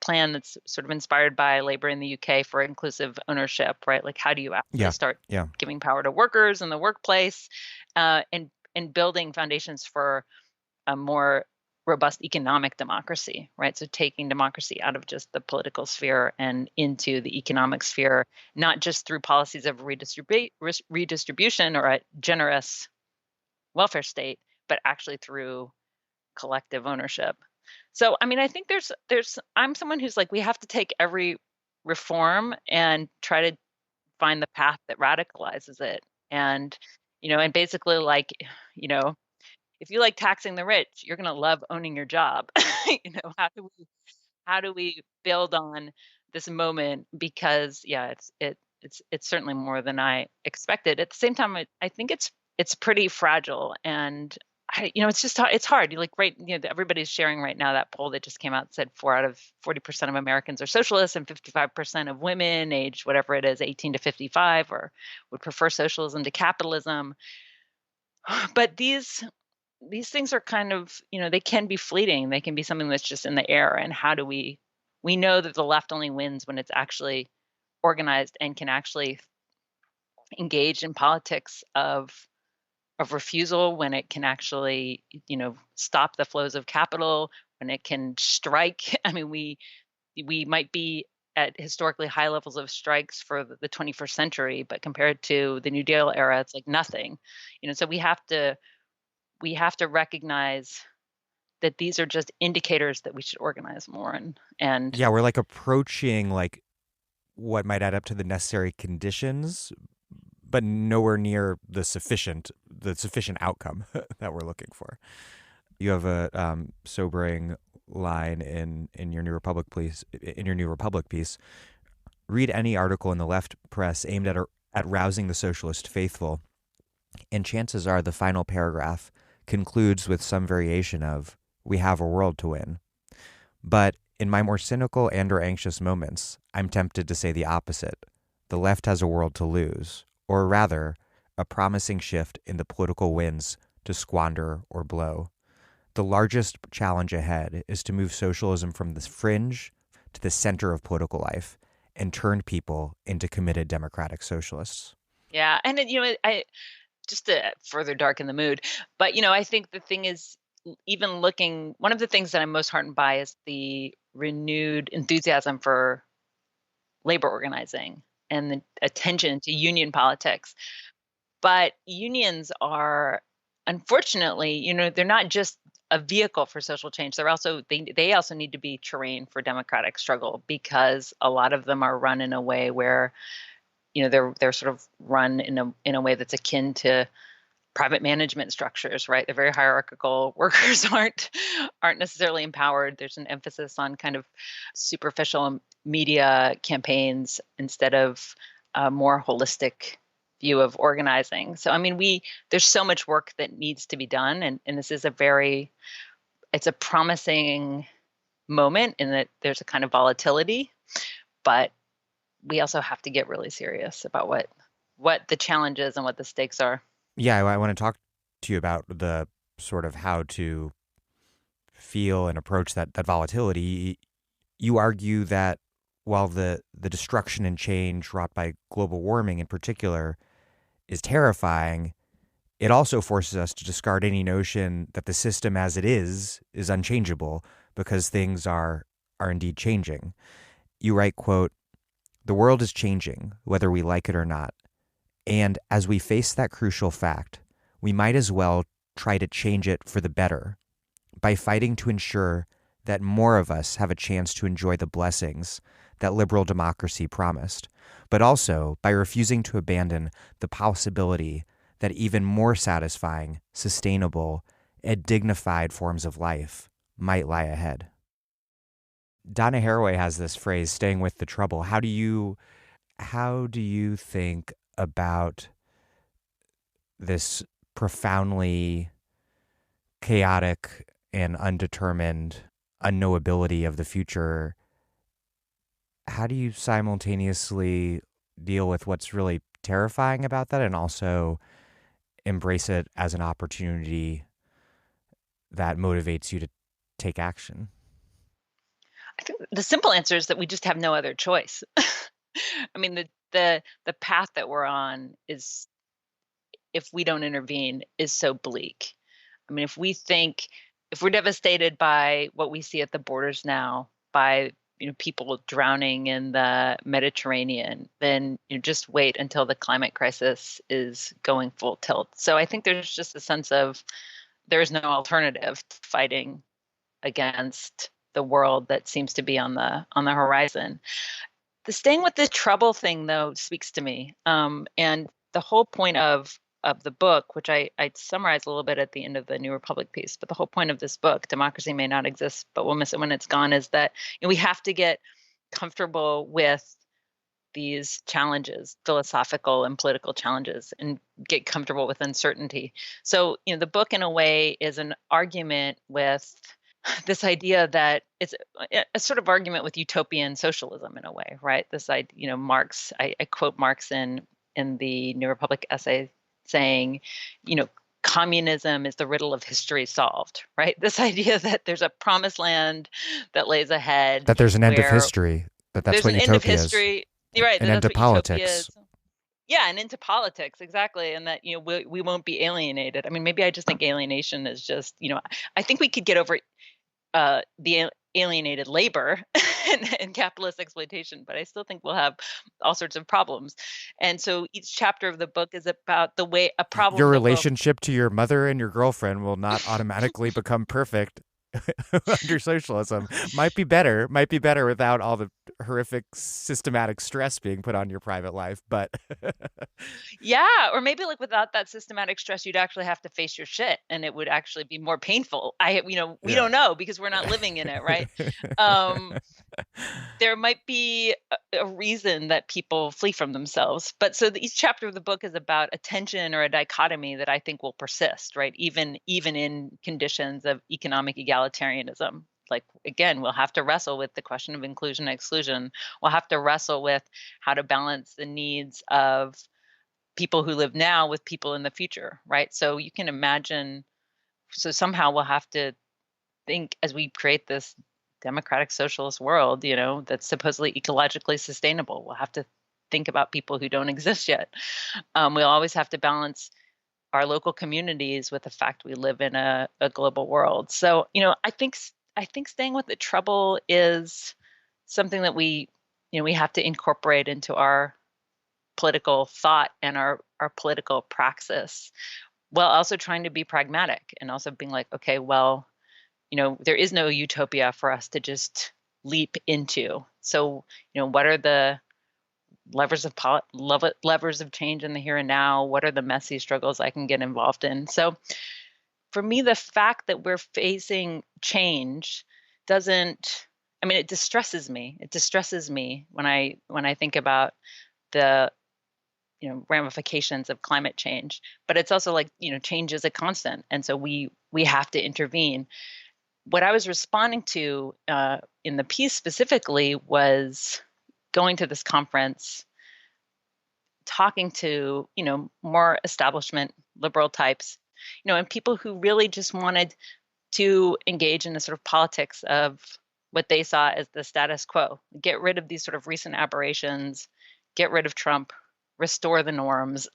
plan that's sort of inspired by labor in the UK for inclusive ownership, right? Like, how do you actually start giving power to workers in the workplace, and building foundations for a more robust economic democracy, right? So taking democracy out of just the political sphere and into the economic sphere, not just through policies of redistribution or a generous welfare state, but actually through collective ownership. So, I mean, I think I'm someone who's like, we have to take every reform and try to find the path that radicalizes it. And, and basically, like, if you like taxing the rich, you're going to love owning your job. How do we build on this moment? Because it's certainly more than I expected. At the same time, I think it's pretty fragile, and it's hard. Everybody's sharing right now that poll that just came out said 4 out of 40% of Americans are socialists, and 55% of women aged whatever it is, 18 to 55, or would prefer socialism to capitalism. But these things are kind of, they can be fleeting. They can be something that's just in the air. And how do we know that the left only wins when it's actually organized and can actually engage in politics of refusal, when it can actually, stop the flows of capital, when it can strike. I mean, we might be at historically high levels of strikes for the 21st century, but compared to the New Deal era, it's like nothing. So we have to recognize that these are just indicators that we should organize more. And yeah, we're like approaching like what might add up to the necessary conditions, but nowhere near the sufficient outcome that we're looking for. You have a sobering line in your New Republic piece. Read any article in the left press aimed at rousing the socialist faithful, and chances are the final paragraph concludes with some variation of, "We have a world to win." But in my more cynical and or anxious moments, I'm tempted to say the opposite. The left has a world to lose, or rather, a promising shift in the political winds to squander or blow. The largest challenge ahead is to move socialism from the fringe to the center of political life and turn people into committed democratic socialists. Yeah, and I just to further darken the mood, but I think the thing is, even looking, one of the things that I'm most heartened by is the renewed enthusiasm for labor organizing and the attention to union politics. But unions are, unfortunately, they're not just a vehicle for social change. They're also they also need to be terrain for democratic struggle, because a lot of them are run in a way where, they're sort of run in a way that's akin to private management structures, right? They're very hierarchical. Workers aren't necessarily empowered. There's an emphasis on kind of superficial media campaigns instead of a more holistic view of organizing. So, I mean, there's so much work that needs to be done, and this is it's a promising moment in that there's a kind of volatility, but we also have to get really serious about what the challenge is and what the stakes are. Yeah, I want to talk to you about the sort of how to feel and approach that volatility. You argue that while the destruction and change wrought by global warming in particular is terrifying, it also forces us to discard any notion that the system as it is unchangeable, because things are indeed changing. You write, quote, "The world is changing, whether we like it or not. And as we face that crucial fact, we might as well try to change it for the better by fighting to ensure that more of us have a chance to enjoy the blessings that liberal democracy promised, but also by refusing to abandon the possibility that even more satisfying, sustainable, and dignified forms of life might lie ahead." Donna Haraway has this phrase, staying with the trouble. How do you think about this profoundly chaotic and undetermined unknowability of the future? How do you simultaneously deal with what's really terrifying about that and also embrace it as an opportunity that motivates you to take action? I think the simple answer is that we just have no other choice. I mean, the path that we're on is, if we don't intervene, is so bleak. I mean, if we're devastated by what we see at the borders now, by people drowning in the Mediterranean, then just wait until the climate crisis is going full tilt. So I think there's just a sense of there's no alternative to fighting against the world that seems to be on the horizon. The staying with the trouble thing, though, speaks to me. And the whole point of the book, which I summarized a little bit at the end of the New Republic piece, but the whole point of this book, Democracy May Not Exist, but We'll Miss It When It's Gone, is that we have to get comfortable with these challenges, philosophical and political challenges, and get comfortable with uncertainty. So, the book, in a way, is an argument with this idea that it's a sort of argument with utopian socialism in a way, right? This idea, Marx, I quote Marx in the New Republic essay saying, communism is the riddle of history solved, right? This idea that there's a promised land that lays ahead. That there's an end of history, that's what utopia is. There's an end of history. You're right. An end to politics. Yeah, and into politics, exactly. And that, we won't be alienated. I mean, maybe I just think alienation is just, I think we could get over the alienated labor and capitalist exploitation, but I still think we'll have all sorts of problems. And so each chapter of the book is about the way a problem. Your relationship to your mother and your girlfriend will not automatically become perfect under socialism. Might be better without all the horrific systematic stress being put on your private life, but yeah, or maybe without that systematic stress, you'd actually have to face your shit, and it would actually be more painful. We don't know because we're not living in it, right? There might be a reason that people flee from themselves, but so each chapter of the book is about a tension or a dichotomy that I think will persist, right? Even in conditions of economic egalitarianism. Again, we'll have to wrestle with the question of inclusion and exclusion. We'll have to wrestle with how to balance the needs of people who live now with people in the future, right? So you can imagine, so somehow we'll have to think, as we create this democratic socialist world, that's supposedly ecologically sustainable, we'll have to think about people who don't exist yet. We'll always have to balance our local communities with the fact we live in a global world. So, I think staying with the trouble is something that we have to incorporate into our political thought and our political praxis, while also trying to be pragmatic and also being like, okay, well, there is no utopia for us to just leap into. So, what are the levers of change in the here and now? What are the messy struggles I can get involved in? So for me, the fact that we're facing change it distresses me. It distresses me when I think about the ramifications of climate change. But it's also change is a constant, and so we have to intervene. What I was responding to in the piece specifically was going to this conference, talking to more establishment liberal types, and people who really just wanted to engage in the sort of politics of what they saw as the status quo, get rid of these sort of recent aberrations, get rid of Trump, restore the norms.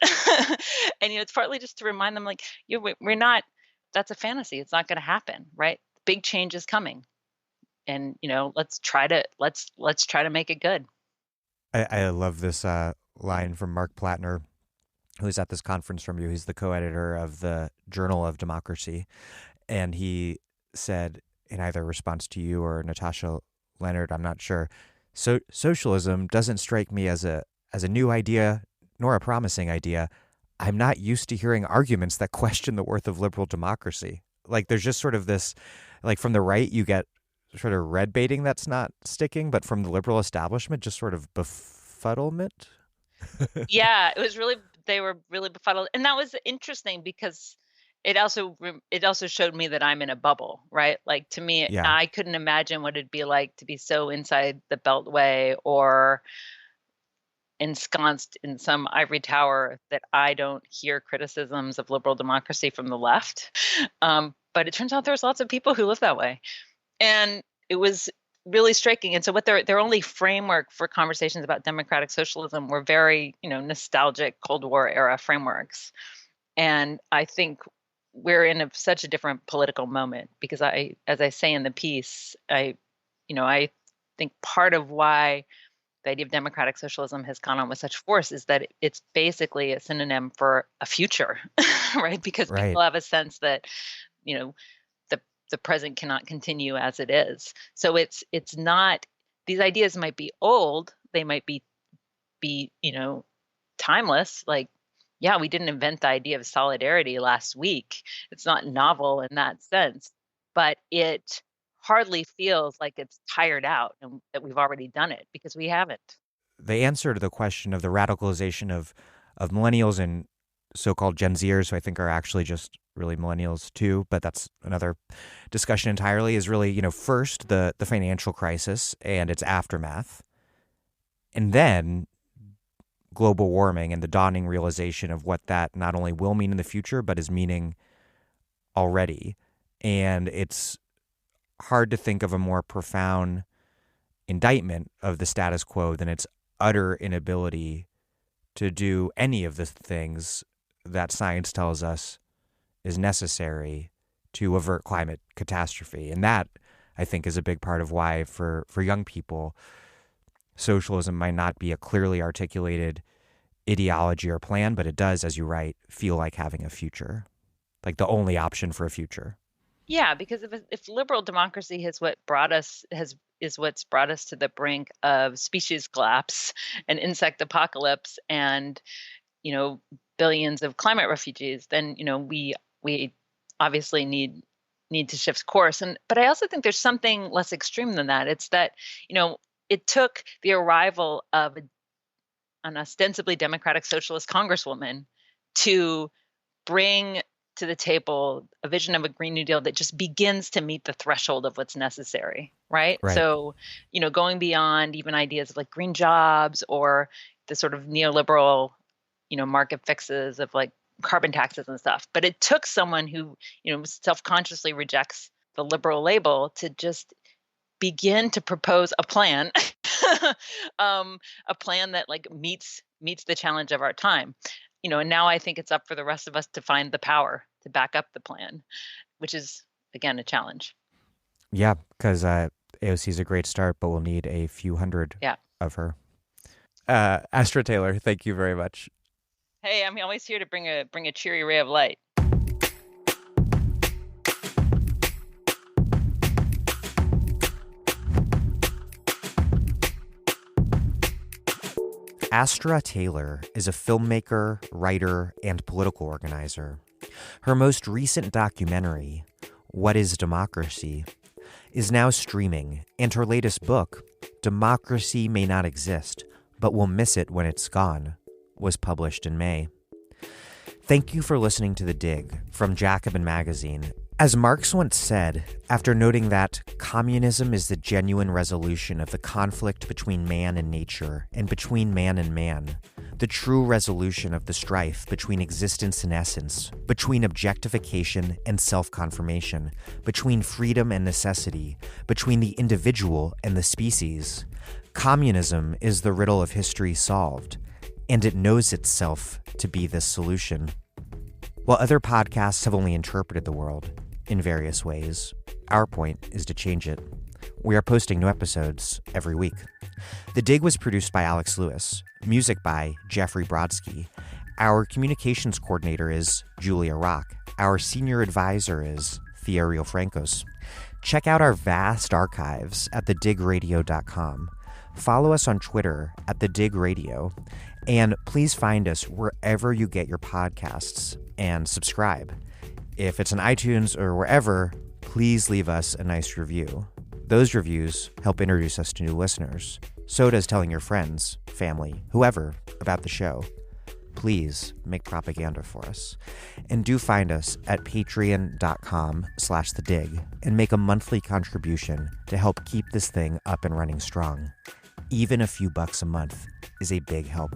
And it's partly just to remind them, we're not, that's a fantasy. It's not going to happen, right? Big change is coming. And, let's try to make it good. I love this line from Mark Plattner, who's at this conference from you. He's the co-editor of the Journal of Democracy. And he said, in either response to you or Natasha Leonard, I'm not sure, socialism doesn't strike me as a new idea nor a promising idea. I'm not used to hearing arguments that question the worth of liberal democracy. There's just sort of this, from the right, you get sort of red baiting that's not sticking, but from the liberal establishment, just sort of befuddlement. Yeah, they were really befuddled. And that was interesting because it also showed me that I'm in a bubble, right? Like to me, Yeah. I couldn't imagine what it'd be like to be so inside the Beltway or ensconced in some ivory tower that I don't hear criticisms of liberal democracy from the left. But it turns out there's lots of people who live that way. And it was really striking. And so what their only framework for conversations about democratic socialism were very, nostalgic Cold War era frameworks. And I think we're in such a different political moment because as I say in the piece, I think part of why the idea of democratic socialism has gone on with such force is that it's basically a synonym for a future, right? Because Right. people have a sense that, the present cannot continue as it is. So it's not, these ideas might be old, they might be timeless. Like, yeah, we didn't invent the idea of solidarity last week. It's not novel in that sense, but it hardly feels like it's tired out and that we've already done it because we haven't. The answer to the question of the radicalization of millennials and so-called Gen Zers, who I think are actually just really millennials too, but that's another discussion entirely, is really, first the financial crisis and its aftermath, and then global warming and the dawning realization of what that not only will mean in the future, but is meaning already. And it's hard to think of a more profound indictment of the status quo than its utter inability to do any of the things that science tells us is necessary to avert climate catastrophe. And that, I think, is a big part of why for young people, socialism might not be a clearly articulated ideology or plan, but it does, as you write, feel like having a future, like the only option for a future. Yeah, because if liberal democracy is what's brought us to the brink of species collapse and insect apocalypse and billions of climate refugees, then we obviously need to shift course. But I also think there's something less extreme than that. It's that it took the arrival of an ostensibly democratic socialist congresswoman to bring to the table a vision of a Green New Deal that just begins to meet the threshold of what's necessary, right? So, going beyond even ideas of like green jobs or the sort of neoliberal, market fixes of like carbon taxes and stuff. But it took someone who, self-consciously rejects the liberal label to just begin to propose a plan, a plan that like meets the challenge of our time. And now I think it's up for the rest of us to find the power to back up the plan, which is, again, a challenge. Yeah, because AOC is a great start, but we'll need a few hundred of her. Astra Taylor, thank you very much. Hey, I'm always here to bring a cheery ray of light. Astra Taylor is a filmmaker, writer, and political organizer. Her most recent documentary, What is Democracy?, is now streaming, and her latest book, Democracy May Not Exist, But We'll Miss It When It's Gone, was published in May. Thank you for listening to The Dig from Jacobin Magazine. As Marx once said, after noting that communism is the genuine resolution of the conflict between man and nature and between man and man, the true resolution of the strife between existence and essence, between objectification and self-confirmation, between freedom and necessity, between the individual and the species, communism is the riddle of history solved, and it knows itself to be this solution. While other podcasts have only interpreted the world in various ways, our point is to change it. We are posting new episodes every week. The Dig was produced by Alex Lewis, music by Jeffrey Brodsky. Our communications coordinator is Julia Rock. Our senior advisor is Thierry Francos. Check out our vast archives at thedigradio.com. Follow us on Twitter at thedigradio, and please find us wherever you get your podcasts and subscribe. If it's on iTunes or wherever, please leave us a nice review. Those reviews help introduce us to new listeners. So does telling your friends, family, whoever about the show. Please make propaganda for us. And do find us at patreon.com/thedig and make a monthly contribution to help keep this thing up and running strong. Even a few bucks a month is a big help.